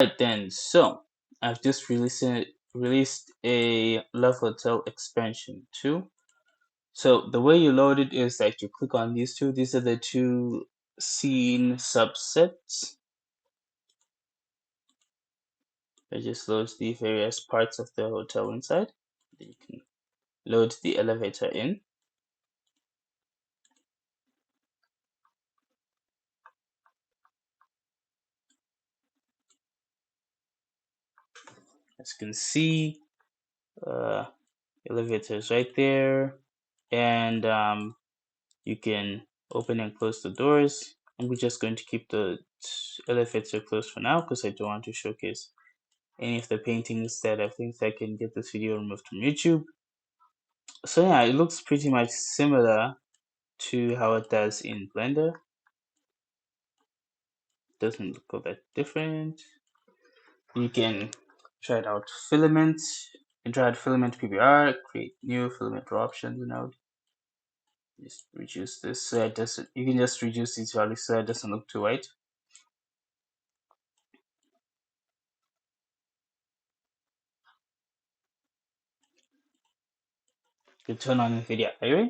Right then, so I've just released a Love Hotel expansion 2. So the way you load it is that you click on these two. These are the two scene subsets. It just loads the various parts of the hotel inside. Then you can load the elevator in. As you can see, uh, elevator is right there, and you can open and close the doors. And we're just going to keep the elevator closed for now because I don't want to showcase any of the paintings that I think that can get this video removed from YouTube. So yeah, it looks pretty much similar to how it does in Blender. Doesn't look all that different. You can try it out filament. You can try out filament PBR, create new filament raw options node. Just reduce this so it doesn't, you can just reduce these values so it doesn't look too white. You can turn on NVIDIA Iray.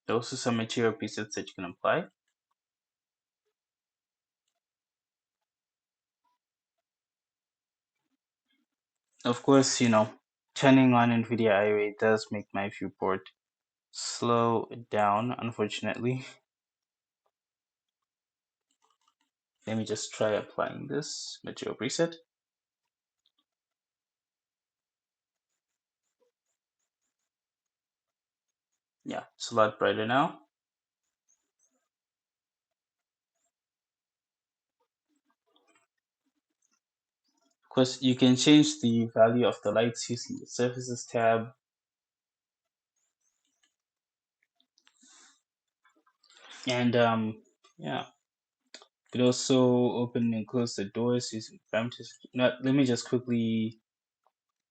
There are also some material presets that you can apply. Of course, turning on NVIDIA Iray does make my viewport slow down, unfortunately. Let me just try applying this material preset. Yeah, it's a lot brighter now. Of course, you can change the value of the lights using the surfaces tab. And yeah, you could also open and close the doors using parameters. Now, let me just quickly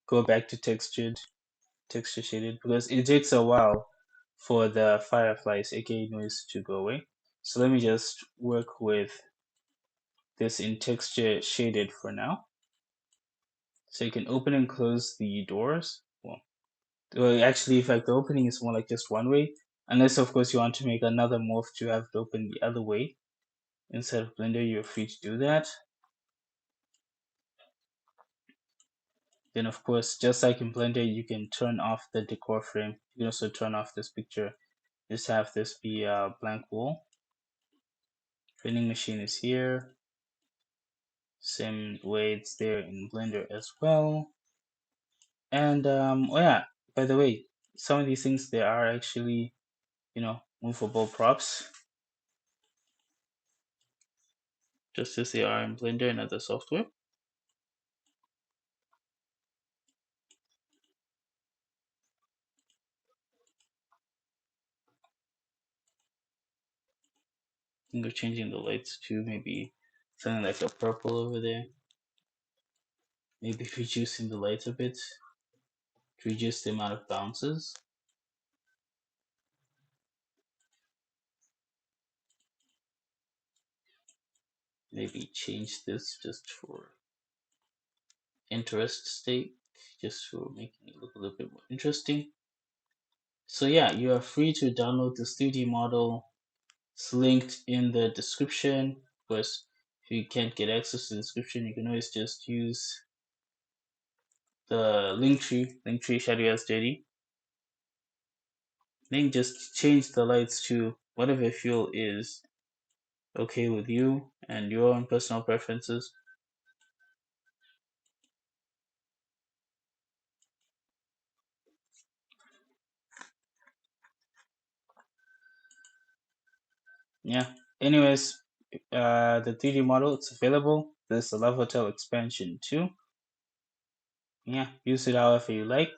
go back to texture shaded because it takes a while for the fireflies, aka noise, to go away. So let me just work with this in texture shaded for now. So you can open and close the doors. Well, actually, in fact, the opening is more like just one way, unless of course you want to make another morph to have it open the other way. Inside of Blender, you're free to do that. Then of course, just like in Blender, you can turn off the decor frame. You can also turn off this picture. Just have this be a blank wall. Vending machine is here. Same way it's there in Blender as well. And oh yeah, by the way, some of these things they are actually, movable props, just as they are in Blender and other software. I think we're changing the lights to maybe something like a purple over there. Maybe reducing the lights a bit to reduce the amount of bounces. Maybe change this just for interest sake, just for making it look a little bit more interesting. So yeah, you are free to download this 3D model. It's linked in the description. Of course, if you can't get access to the description, you can always just use the Linktree Shadow Then just change the lights to whatever you feel is okay with you and your own personal preferences. Yeah. Anyways, the 3D model, it's available. There's the Love Hotel expansion too. Yeah, use it however you like.